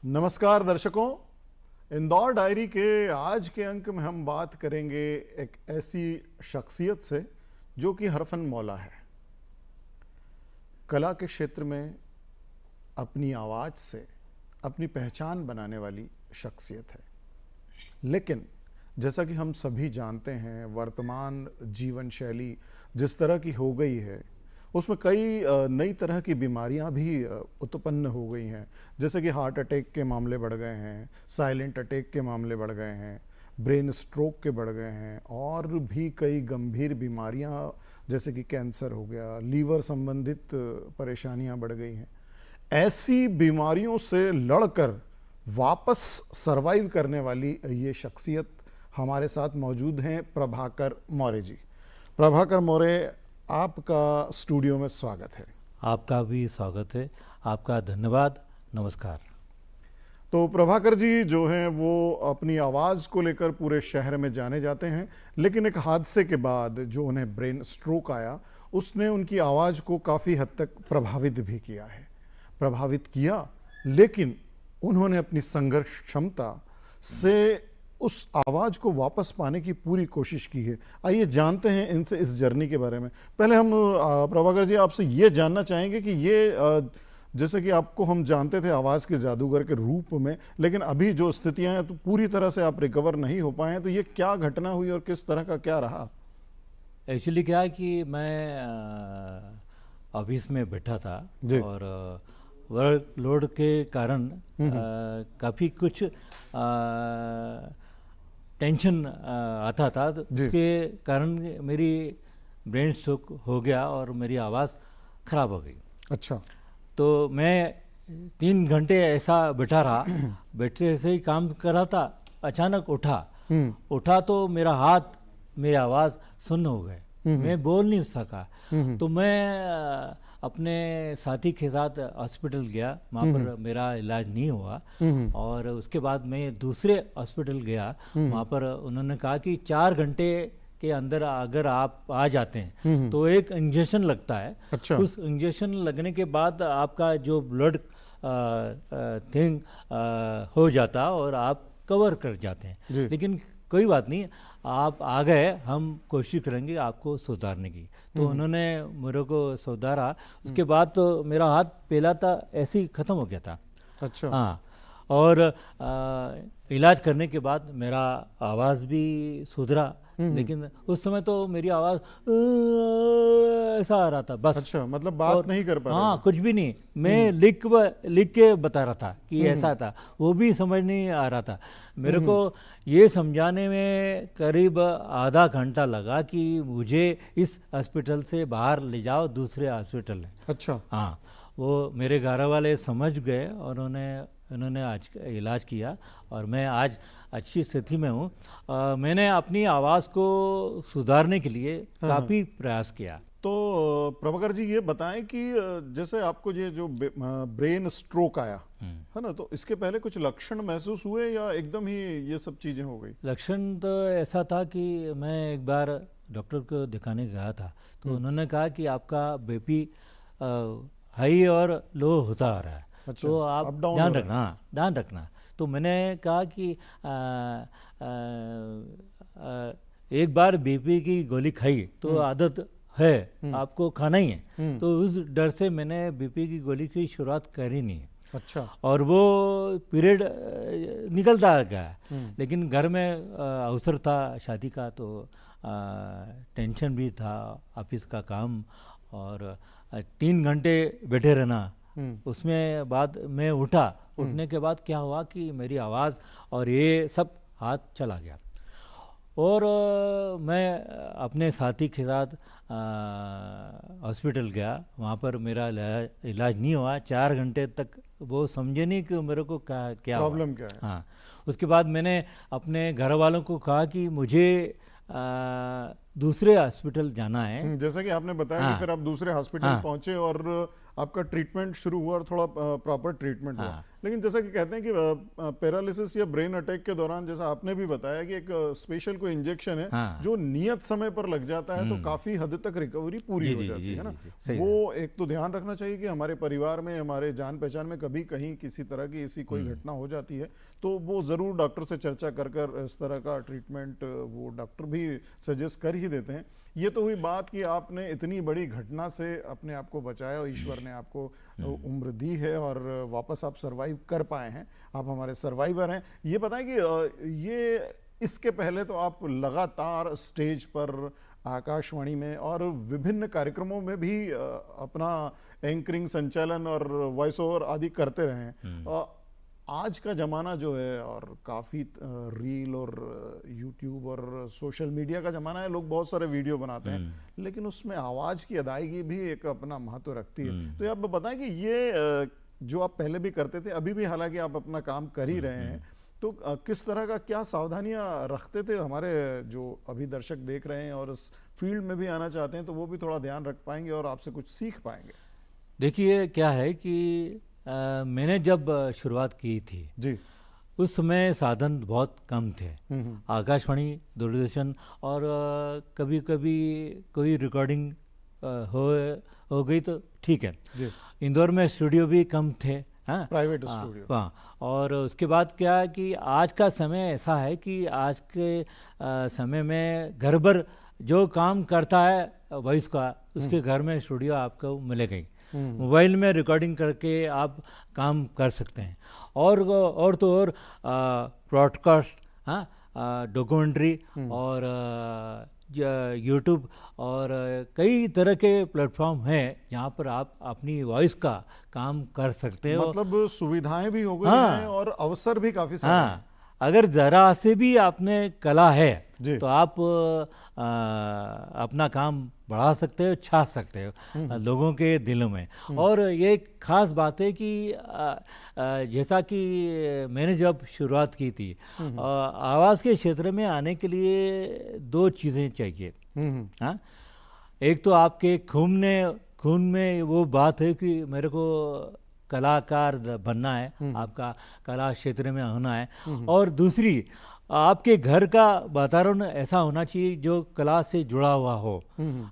नमस्कार दर्शकों, इंदौर डायरी के आज के अंक में हम बात करेंगे एक ऐसी शख्सियत से जो कि हरफन मौला है। कला के क्षेत्र में अपनी आवाज़ से अपनी पहचान बनाने वाली शख्सियत है। लेकिन जैसा कि हम सभी जानते हैं, वर्तमान जीवन शैली जिस तरह की हो गई है उसमें कई नई तरह की बीमारियां भी उत्पन्न हो गई हैं। जैसे कि हार्ट अटैक के मामले बढ़ गए हैं, साइलेंट अटैक के मामले बढ़ गए हैं, ब्रेन स्ट्रोक के बढ़ गए हैं और भी कई गंभीर बीमारियां जैसे कि कैंसर हो गया, लीवर संबंधित परेशानियां बढ़ गई हैं। ऐसी बीमारियों से लड़कर वापस सरवाइव करने वाली ये शख्सियत हमारे साथ मौजूद हैं प्रभाकर मौर्य जी। प्रभाकर मौर्य, आपका स्टूडियो में स्वागत है। आपका भी स्वागत है, आपका धन्यवाद, नमस्कार। तो प्रभाकर जी जो हैं वो अपनी आवाज़ को लेकर पूरे शहर में जाने जाते हैं, लेकिन एक हादसे के बाद जो उन्हें ब्रेन स्ट्रोक आया उसने उनकी आवाज़ को काफ़ी हद तक प्रभावित भी किया है। प्रभावित किया, लेकिन उन्होंने अपनी संघर्ष क्षमता से उस आवाज़ को वापस पाने की पूरी कोशिश की है। आइए जानते हैं इनसे इस जर्नी के बारे में। पहले हम प्रभाकर जी आपसे ये जानना चाहेंगे कि ये जैसे कि आपको हम जानते थे आवाज़ के जादूगर के रूप में, लेकिन अभी जो स्थितियां हैं तो पूरी तरह से आप रिकवर नहीं हो पाए हैं, तो ये क्या घटना हुई और किस तरह का क्या रहा? एक्चुअली क्या है कि मैं ऑफिस में बैठा था और वर्कलोड के कारण काफ़ी कुछ टेंशन आता था, तो उसके कारण मेरी ब्रेन स्ट्रोक हो गया और मेरी आवाज़ ख़राब हो गई। अच्छा। तो मैं 3 घंटे ऐसा बैठा रहा, बैठे से ही काम कर रहा था। अचानक उठा तो मेरा हाथ, मेरी आवाज़ सुन्न हो गए, मैं बोल नहीं सका। तो मैं अपने साथी के साथ हॉस्पिटल गया, वहाँ पर मेरा इलाज नहीं हुआ और उसके बाद मैं दूसरे हॉस्पिटल गया। वहाँ पर उन्होंने कहा कि 4 घंटे के अंदर अगर आप आ जाते हैं तो एक इंजेक्शन लगता है। अच्छा। उस इंजेक्शन लगने के बाद आपका जो ब्लड थिंग हो जाता और आप कवर कर जाते हैं। लेकिन कोई बात नहीं, आप आ गए, हम कोशिश करेंगे आपको सुधारने की। तो उन्होंने मेरे को सुधारा। उसके बाद तो मेरा हाथ पहला था ऐसे ही ख़त्म हो गया था। अच्छा। हाँ, और इलाज करने के बाद मेरा आवाज़ भी सुधरा, लेकिन उस समय तो मेरी आवाज़ ऐसा आ रहा था बस। अच्छा, मतलब बात नहीं कर पा रहे? हाँ, कुछ भी नहीं। मैं लिख के बता रहा था कि ऐसा था, वो भी समझ नहीं आ रहा था। मेरे को ये समझाने में करीब आधा घंटा लगा कि मुझे इस हॉस्पिटल से बाहर ले जाओ, दूसरे हॉस्पिटल है। अच्छा। हाँ, वो मेरे घर वाले समझ गए और उन्होंने आज इलाज किया और मैं आज अच्छी स्थिति में हूँ। मैंने अपनी आवाज़ को सुधारने के लिए काफ़ी प्रयास किया। तो प्रभाकर जी ये बताएं कि जैसे आपको ये जो ब्रेन स्ट्रोक आया है ना, तो इसके पहले कुछ लक्षण महसूस हुए या एकदम ही ये सब चीज़ें हो गई? लक्षण तो ऐसा था कि मैं एक बार डॉक्टर को दिखाने गया था, तो उन्होंने कहा कि आपका बीपी हाई और लो होता आ रहा है। अच्छा, तो आप ध्यान रखना। तो मैंने कहा कि एक बार बीपी की गोली खाई तो आदत है, आपको खाना ही है। तो उस डर से मैंने बीपी की गोली की शुरुआत करी नहीं। अच्छा। और वो पीरियड निकलता गया, लेकिन घर में अवसर था शादी का, तो टेंशन भी था, ऑफिस का काम और 3 घंटे बैठे रहना। उसमें बाद में उठने के बाद क्या हुआ कि मेरी आवाज़ और ये सब हाथ चला गया और मैं अपने साथी के साथ हॉस्पिटल गया। वहाँ पर मेरा इलाज नहीं हुआ। 4 घंटे तक वो समझे नहीं कि मेरे को क्या प्रॉब्लम क्या है। हाँ, उसके बाद मैंने अपने घर वालों को कहा कि मुझे दूसरे हॉस्पिटल जाना है। जैसा कि आपने बताया हाँ। कि फिर आप दूसरे हॉस्पिटल हाँ। पहुंचे और आपका ट्रीटमेंट शुरू हुआ और थोड़ा प्रॉपर ट्रीटमेंट हुआ। हाँ। लेकिन जैसा कि कहते हैं कि पैरालिसिस या ब्रेन अटैक के दौरान, जैसा आपने भी बताया कि एक स्पेशल कोई इंजेक्शन है हाँ। जो नियत समय पर लग जाता है तो काफी हद तक रिकवरी पूरी जी, हो जी, जाती जी, है ना। जी, सही वो एक तो ध्यान रखना चाहिए कि हमारे परिवार में, हमारे जान पहचान में कभी कहीं किसी तरह की ऐसी कोई घटना हो जाती है तो वो जरूर डॉक्टर से चर्चा कर कर इस तरह का ट्रीटमेंट वो डॉक्टर भी सजेस्ट कर ही देते हैं। ये तो हुई बात कि आपने इतनी बड़ी घटना से अपने आप को बचाया और ईश्वर ने आपको उम्र दी है और वापस आप सरवाइव कर पाए हैं, आप हमारे सर्वाइवर हैं। ये बताएं कि ये इसके पहले तो आप लगातार स्टेज पर, आकाशवाणी में और विभिन्न कार्यक्रमों में भी अपना एंकरिंग, संचालन और वॉइस ओवर आदि करते रहे हैं। आज का ज़माना जो है और काफ़ी रील और यूट्यूब और सोशल मीडिया का ज़माना है, लोग बहुत सारे वीडियो बनाते हैं, लेकिन उसमें आवाज़ की अदायगी भी एक अपना महत्व रखती है। तो ये आप बताएं कि ये जो आप पहले भी करते थे, अभी भी हालांकि आप अपना काम कर ही रहे हैं, तो किस तरह का क्या सावधानियां रखते थे? हमारे जो अभी दर्शक देख रहे हैं और इस फील्ड में भी आना चाहते हैं तो वो भी थोड़ा ध्यान रख पाएंगे और आपसे कुछ सीख पाएंगे। देखिए क्या है कि मैंने जब शुरुआत की थी जी। उस समय साधन बहुत कम थे। आकाशवाणी, दूरदर्शन और कभी कभी कोई रिकॉर्डिंग हो गई तो ठीक है। जी। इंदौर में स्टूडियो भी कम थे। हाँ, प्राइवेट स्टूडियो। हाँ। और उसके बाद क्या है कि आज का समय ऐसा है कि आज के समय में घर भर जो काम करता है वॉइस का, उसके घर में स्टूडियो आपको मिलेगा ही। मोबाइल में रिकॉर्डिंग करके आप काम कर सकते हैं। और तो और ब्रॉडकास्ट, हाँ, डॉक्यूमेंट्री और यूट्यूब और कई तरह के प्लेटफॉर्म हैं जहाँ पर आप अपनी वॉइस का काम कर सकते हो। मतलब सुविधाएं भी हो गई हाँ। हैं और अवसर भी काफी सारे हैं। हाँ, अगर जरा से भी आपने कला है जी। तो आप अपना काम बढ़ा सकते हो, छा सकते हो लोगों के दिलों में। और ये खास बात है कि जैसा कि मैंने जब शुरुआत की थी, आवाज़ के क्षेत्र में आने के लिए दो चीज़ें चाहिए। हाँ, एक तो आपके खून में वो बात है कि मेरे को कलाकार बनना है, आपका कला क्षेत्र में होना है। और दूसरी, आपके घर का वातावरण ऐसा होना चाहिए जो कला से जुड़ा हुआ हो।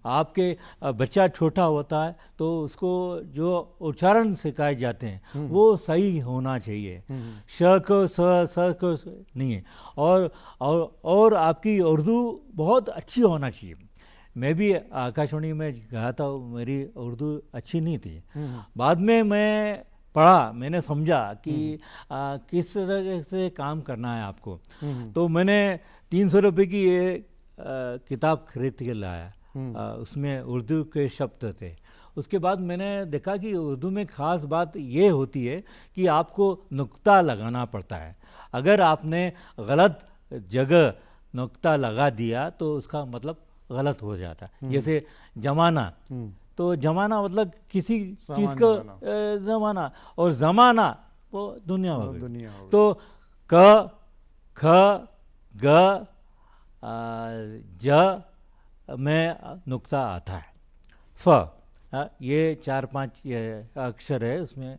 आपके बच्चा छोटा होता है तो उसको जो उच्चारण सिखाए जाते हैं वो सही होना चाहिए। श को स को नहीं है। और आपकी उर्दू बहुत अच्छी होना चाहिए। मैं भी आकाशवाणी में गया था, मेरी उर्दू अच्छी नहीं थी। बाद में मैं पढ़ा, मैंने समझा कि किस तरह से काम करना है आपको। तो मैंने 300 रुपये की ये किताब खरीद के लाया। उसमें उर्दू के शब्द थे। उसके बाद मैंने देखा कि उर्दू में ख़ास बात ये होती है कि आपको नुक्ता लगाना पड़ता है। अगर आपने गलत जगह नुक्ता लगा दिया तो उसका मतलब गलत हो जाता है। जैसे जमाना, तो जमाना मतलब किसी चीज़ को जमाना, और जमाना वो दुनिया हो गई। तो क, ख, ग, ज में नुक्ता आता है। फ, ये 4-5 अक्षर है, उसमें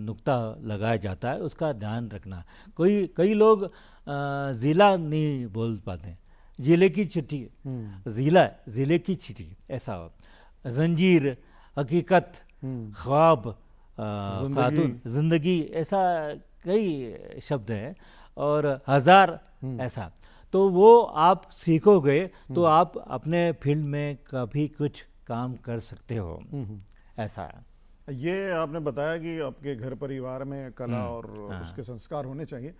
नुक्ता लगाया जाता है, उसका ध्यान रखना। कई लोग ज़िला नहीं बोल पाते, ज़िले की चिट्ठी, ज़िले की चिट्ठी ऐसा हो। जंजीर, हकीकत, ख्वाब, खातून, जिंदगी, ऐसा कई शब्द हैं। और हजार ऐसा। तो वो आप सीखोगे तो आप अपने फील्ड में कभी कुछ काम कर सकते हो। ऐसा है। ये आपने बताया कि आपके घर परिवार में कला और उसके संस्कार होने चाहिए।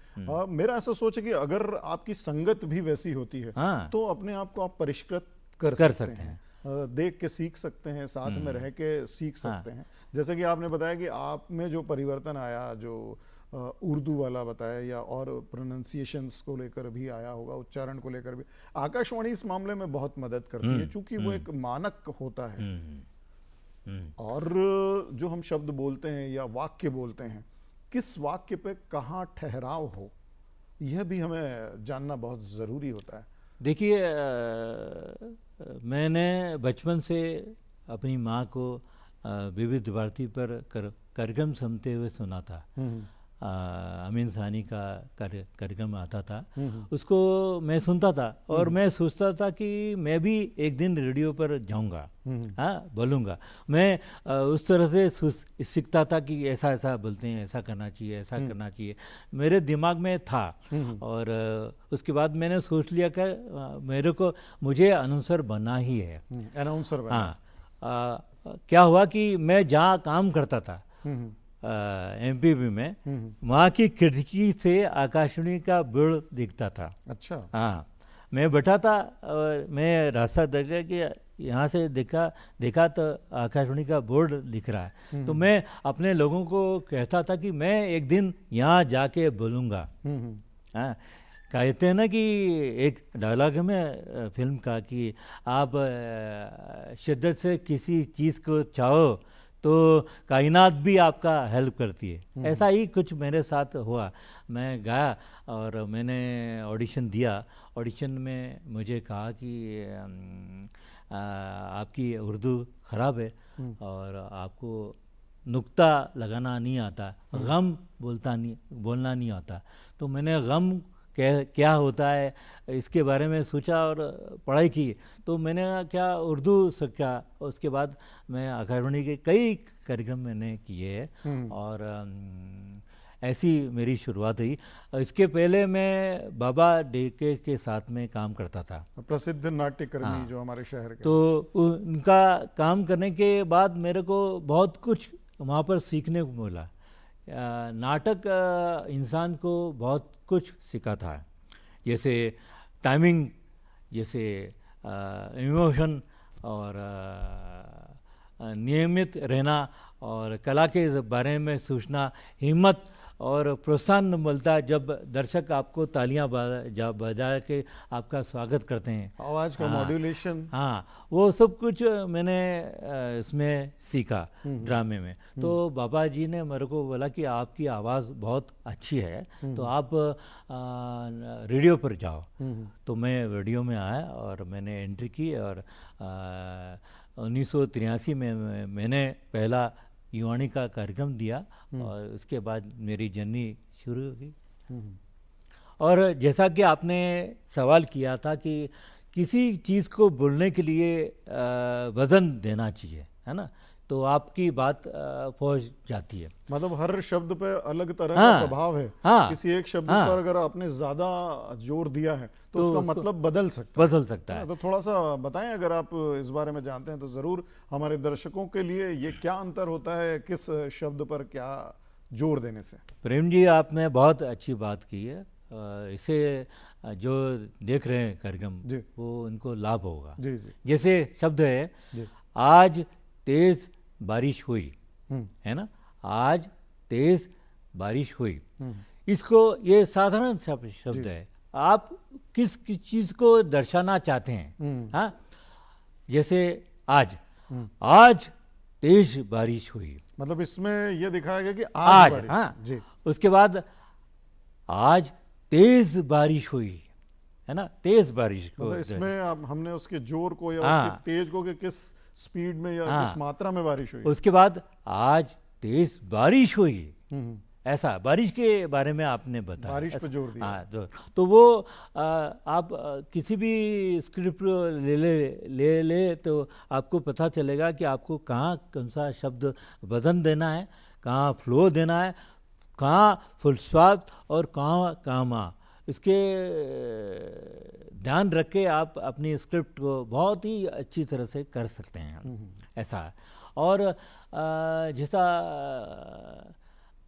मेरा ऐसा सोच है कि अगर आपकी संगत भी वैसी होती है तो अपने आप को आप परिष्कृत कर सकते हैं। देख के सीख सकते हैं, साथ में रह के सीख सकते हैं। जैसे कि आपने बताया कि आप में जो परिवर्तन आया, जो उर्दू वाला बताया, या और प्रोनाउंसिएशंस को लेकर भी आया होगा, उच्चारण को लेकर भी आकाशवाणी इस मामले में बहुत मदद करती है, क्योंकि वो एक मानक होता है। और जो हम शब्द बोलते हैं या वाक्य बोलते हैं, किस वाक्य पे कहाँ ठहराव हो, यह भी हमें जानना बहुत ज़रूरी होता है। देखिए मैंने बचपन से अपनी माँ को विविध भारती पर कार्यक्रम सुनते हुए सुना था। अमीन सानी का कार्यक्रम आता था, उसको मैं सुनता था और मैं सोचता था कि मैं भी एक दिन रेडियो पर जाऊंगा, हाँ बोलूँगा। मैं उस तरह से सीखता था कि ऐसा ऐसा बोलते हैं, ऐसा करना चाहिए, ऐसा करना चाहिए, मेरे दिमाग में था। और उसके बाद मैंने सोच लिया कि मुझे अनाउंसर बनना ही है। अनाउंसर बनना। हाँ, क्या हुआ कि मैं जहाँ काम करता था एमपीबी में, वहाँ की खिड़की से आकाशवाणी का बोर्ड दिखता था। अच्छा। हाँ, मैं बैठा था और मैं रास्ता देखा कि यहाँ से देखा तो आकाशवाणी का बोर्ड दिख रहा है। तो मैं अपने लोगों को कहता था कि मैं एक दिन यहाँ जाके बोलूँगा। हाँ, कहते हैं ना कि एक डायलॉग में फिल्म का कि आप शिद्दत से किसी चीज़ को चाहो तो कायनात भी आपका हेल्प करती है। ऐसा ही कुछ मेरे साथ हुआ। मैं गया और मैंने ऑडिशन दिया। ऑडिशन में मुझे कहा कि आपकी उर्दू ख़राब है और आपको नुक्ता लगाना नहीं आता, गम बोलना नहीं आता। तो मैंने गम क्या होता है इसके बारे में सोचा और पढ़ाई की। तो मैंने क्या उर्दू सीखा। उसके बाद मैं आकाशवाणी के कई कार्यक्रम मैंने किए हैं और ऐसी मेरी शुरुआत हुई। इसके पहले मैं बाबा डेके के साथ में काम करता था, प्रसिद्ध नाट्यकर्मी। हाँ, जो हमारे शहर के। तो उनका काम करने के बाद मेरे को बहुत कुछ वहाँ पर सीखने को मिला। नाटक इंसान को बहुत कुछ सिखाता है, जैसे टाइमिंग, जैसे इमोशन और नियमित रहना और कला के बारे में सोचना, हिम्मत और प्रोत्साहन मिलता है जब दर्शक आपको तालियां बजा के आपका स्वागत करते हैं। आवाज़ का मॉड्यूलेशन, हाँ, वो सब कुछ मैंने इसमें सीखा ड्रामे में। तो बाबा जी ने मेरे को बोला कि आपकी आवाज़ बहुत अच्छी है, तो आप रेडियो पर जाओ। तो मैं रेडियो में आया और मैंने एंट्री की और 1983 में मैंने पहला युवाणी का कार्यक्रम दिया और उसके बाद मेरी जर्नी शुरू हो गई। और जैसा कि आपने सवाल किया था कि किसी चीज़ को बोलने के लिए वजन देना चाहिए, है ना, तो आपकी बात पहुंच जाती है। मतलब हर शब्द पे अलग तरह हाँ, का प्रभाव है। हाँ, किसी एक शब्द हाँ, पर अगर आपने ज्यादा जोर दिया है तो उसका मतलब बदल सकता है। तो थोड़ा सा बताएं, अगर आप इस बारे में जानते हैं तो जरूर हमारे दर्शकों के लिए ये क्या अंतर होता है किस शब्द पर क्या जोर देने से। प्रेम जी, आपने बहुत अच्छी बात की है। इसे जो देख रहे हैं कार्यक्रम वो उनको लाभ होगा। जी जी। जैसे शब्द है आज तेज बारिश हुई, है ना, आज तेज बारिश हुई। इसको ये साधारण शब्द है, आप किस चीज को दर्शाना चाहते हैं। हाँ, जैसे आज तेज बारिश हुई, मतलब इसमें यह दिखाया गया कि आज बारिश। हाँ जी। उसके बाद आज तेज बारिश हुई, है ना, तेज बारिश को मतलब इसमें अब हमने उसके जोर को या उसके तेज को कि किस स्पीड में या किस मात्रा में बारिश हुई। उसके बाद आज तेज बारिश हुई, ऐसा बारिश के बारे में आपने बताया, बारिश पे जोर दिया। हाँ, तो वो आप किसी भी स्क्रिप्ट ले तो आपको पता चलेगा कि आपको कहाँ कौन सा शब्द वजन देना है, कहाँ फ्लो देना है, कहाँ फुल स्टॉप और कहाँ कामा। इसके ध्यान रख के आप अपनी स्क्रिप्ट को बहुत ही अच्छी तरह से कर सकते हैं, ऐसा है। और जैसा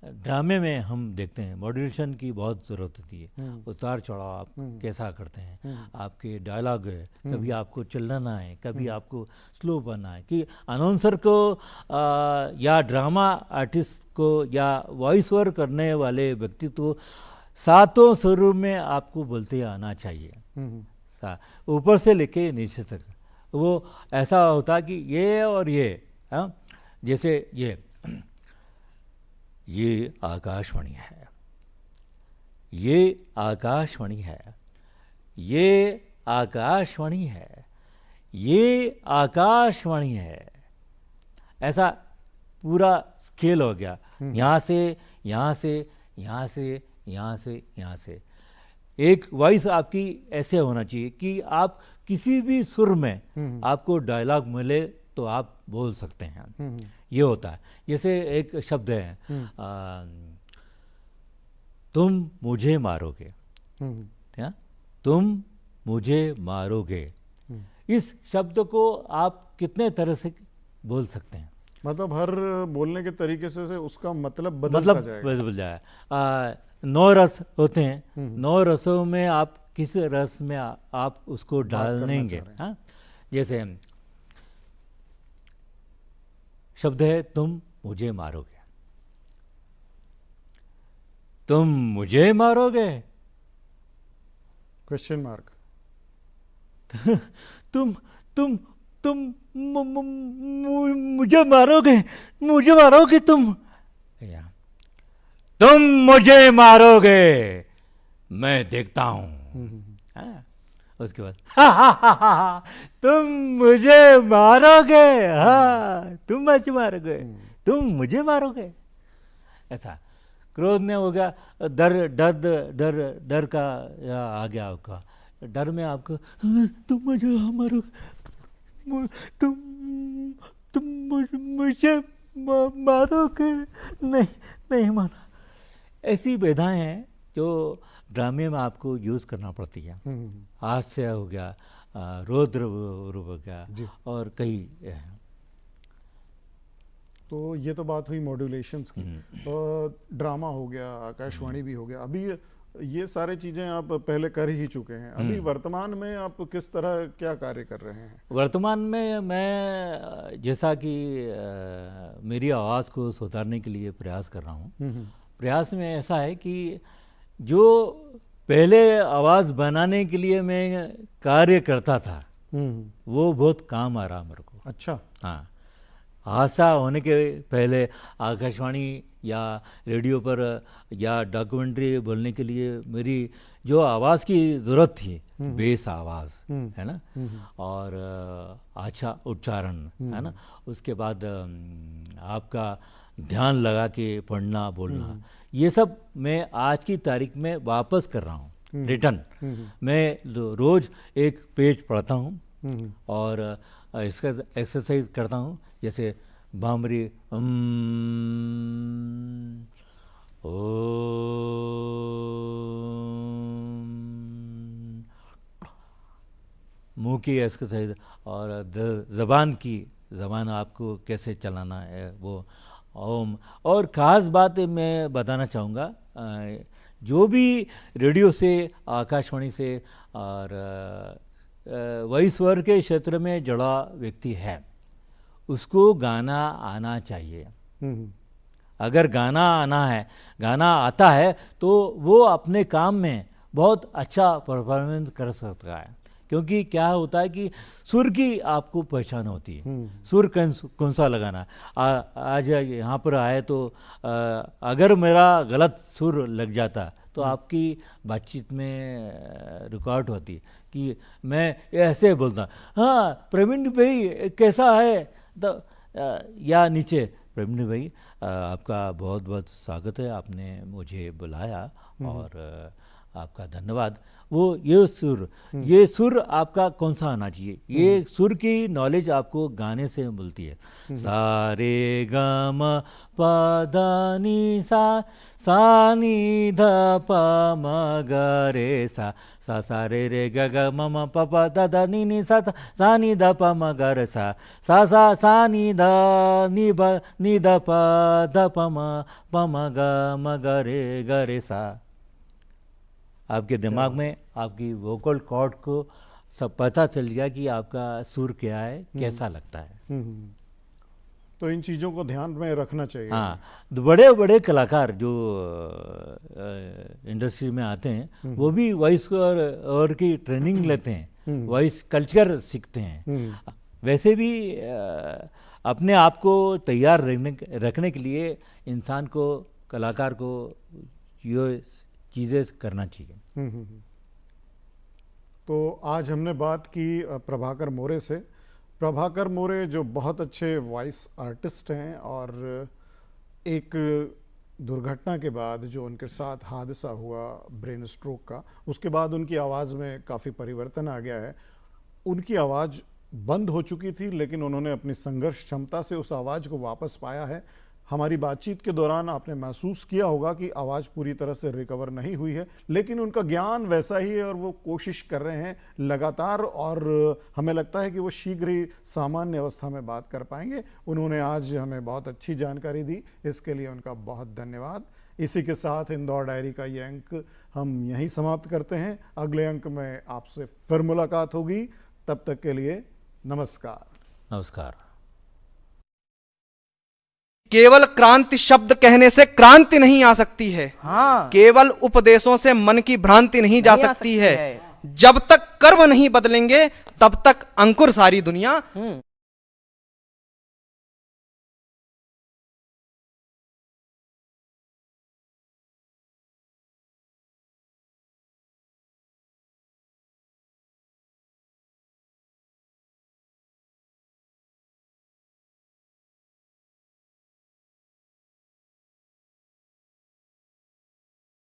ड्रामे में हम देखते हैं मॉड्यूलेशन की बहुत ज़रूरत होती है, उतार चढ़ाव आप कैसा करते हैं, आपके डायलॉग है, कभी आपको चिल्लाना है, कभी आपको स्लो बनना है, कि अनाउंसर को या ड्रामा आर्टिस्ट को या वॉइस ओवर करने वाले व्यक्ति को सातों स्वरों में आपको बोलते आना चाहिए, ऊपर से लेके नीचे तक। वो ऐसा होता कि ये और ये, हाँ, जैसे ये आकाशवाणी है, ये आकाशवाणी है, ये आकाशवाणी है, ये आकाशवाणी है। ऐसा पूरा स्केल हो गया, यहाँ से यहाँ से यहाँ से यहाँ से यहाँ से। एक वॉइस आपकी ऐसे होना चाहिए कि आप किसी भी सुर में आपको डायलॉग मिले तो आप बोल सकते हैं। ये होता है। जैसे एक शब्द है, तुम मुझे मारोगे, क्या? तुम मुझे मारोगे। इस शब्द को आप कितने तरह से बोल सकते हैं? मतलब हर बोलने के तरीके से उसका मतलब बदलता जाएगा। बदल जाए। 9 रस होते हैं, 9 रसों में आप किस रस में आप उसको डालेंगे। हाँ, जैसे शब्द है, तुम मुझे मारोगे, तुम मुझे मारोगे, क्वेश्चन मार्क। तुम मुझे मारोगे, मुझे मारोगे तुम, तुम मुझे मारोगे, मैं देखता हूं। उसके बाद तुम मुझे मारोगे, हाँ तुम मुझे मारोगे, तुम मुझे मारोगे। ऐसा क्रोध ने हो गया, डर डर डर डर का आ गया आपका। डर में आपको तुम मुझे मारोगे, तुम मुझे मारोगे, नहीं नहीं माना। ऐसी विधाएं हैं जो ड्रामे में आपको यूज करना पड़ती है। हास्य हो गया, रौद्र हो गया, और कई। तो ये तो बात हुई मॉड्यूलेशंस की। ड्रामा हो गया, आकाशवाणी भी हो गया। अभी ये सारे चीजें आप पहले कर ही चुके हैं। अभी वर्तमान में आप किस तरह क्या कार्य कर रहे हैं? वर्तमान में मैं जैसा कि मेरी आवाज़ को सुधारने के लिए प्रयास कर रहा हूँ। प्रयास में ऐसा है कि जो पहले आवाज़ बनाने के लिए मैं कार्य करता था वो बहुत काम आ रहा मेरे को। अच्छा। हाँ, हादसा होने के पहले आकाशवाणी या रेडियो पर या डॉक्यूमेंट्री बोलने के लिए मेरी जो आवाज़ की ज़रूरत थी, बेस आवाज़ है ना, और अच्छा उच्चारण है ना, उसके बाद आपका ध्यान लगा के पढ़ना बोलना, ये सब मैं आज की तारीख में वापस कर रहा हूँ रिटर्न। मैं रोज़ एक पेज पढ़ता हूँ और इसका एक्सरसाइज करता हूँ। जैसे बामरी मुँह की एक्सरसाइज, और ज़बान आपको कैसे चलाना है वो ओम। और ख़ास बात मैं बताना चाहूँगा, जो भी रेडियो से, आकाशवाणी से और वॉइस ओवर के क्षेत्र में जुड़ा व्यक्ति है, उसको गाना आना चाहिए। अगर गाना आता है तो वो अपने काम में बहुत अच्छा परफॉर्मेंस कर सकता है। क्योंकि क्या होता है कि सुर की आपको पहचान होती है, सुर कौन सा लगाना। आज यहाँ पर आए तो अगर मेरा गलत सुर लग जाता तो आपकी बातचीत में रिकॉर्ड होती कि मैं ऐसे बोलता, हाँ प्रवीण भाई कैसा है, तो या नीचे प्रवीण भाई आपका बहुत बहुत स्वागत है, आपने मुझे बुलाया और आपका धन्यवाद। वो ये सुर आपका कौन सा आना चाहिए, ये सुर की नॉलेज आपको गाने से मिलती है। सा रे ग म प ध नि सा, सा नि ध प म ग रे सा, सा सा रे रे ग ग म म प प द ध नि नि सा, सा नि ध प म ग रे सा, सा सा सा नि ध नि ब नि ध प ध प म ग म ग रे सा। आपके दिमाग में आपकी वोकल कॉर्ड को सब पता चल गया कि आपका सुर क्या है, कैसा लगता है। तो इन चीज़ों को ध्यान में रखना चाहिए। हाँ, बड़े बड़े कलाकार जो इंडस्ट्री में आते हैं वो भी वॉइस और की ट्रेनिंग लेते हैं, वॉइस कल्चर सीखते हैं। वैसे भी अपने आप को तैयार रखने के लिए इंसान को, कलाकार को ये चीज़ें करना चाहिए। तो आज हमने बात की प्रभाकर मोरे से। प्रभाकर मोरे जो बहुत अच्छे वॉइस आर्टिस्ट हैं, और एक दुर्घटना के बाद जो उनके साथ हादसा हुआ ब्रेन स्ट्रोक का, उसके बाद उनकी आवाज़ में काफ़ी परिवर्तन आ गया है। उनकी आवाज़ बंद हो चुकी थी, लेकिन उन्होंने अपनी संघर्ष क्षमता से उस आवाज़ को वापस पाया है। हमारी बातचीत के दौरान आपने महसूस किया होगा कि आवाज़ पूरी तरह से रिकवर नहीं हुई है, लेकिन उनका ज्ञान वैसा ही है और वो कोशिश कर रहे हैं लगातार, और हमें लगता है कि वो शीघ्र ही सामान्य अवस्था में बात कर पाएंगे। उन्होंने आज हमें बहुत अच्छी जानकारी दी, इसके लिए उनका बहुत धन्यवाद। इसी के साथ इंदौर डायरी का ये अंक हम यहीं समाप्त करते हैं। अगले अंक में आपसे फिर मुलाकात होगी, तब तक के लिए नमस्कार। नमस्कार। केवल क्रांति शब्द कहने से क्रांति नहीं आ सकती है। हाँ, केवल उपदेशों से मन की भ्रांति नहीं जा सकती है। जब तक कर्म नहीं बदलेंगे तब तक अंकुर सारी दुनिया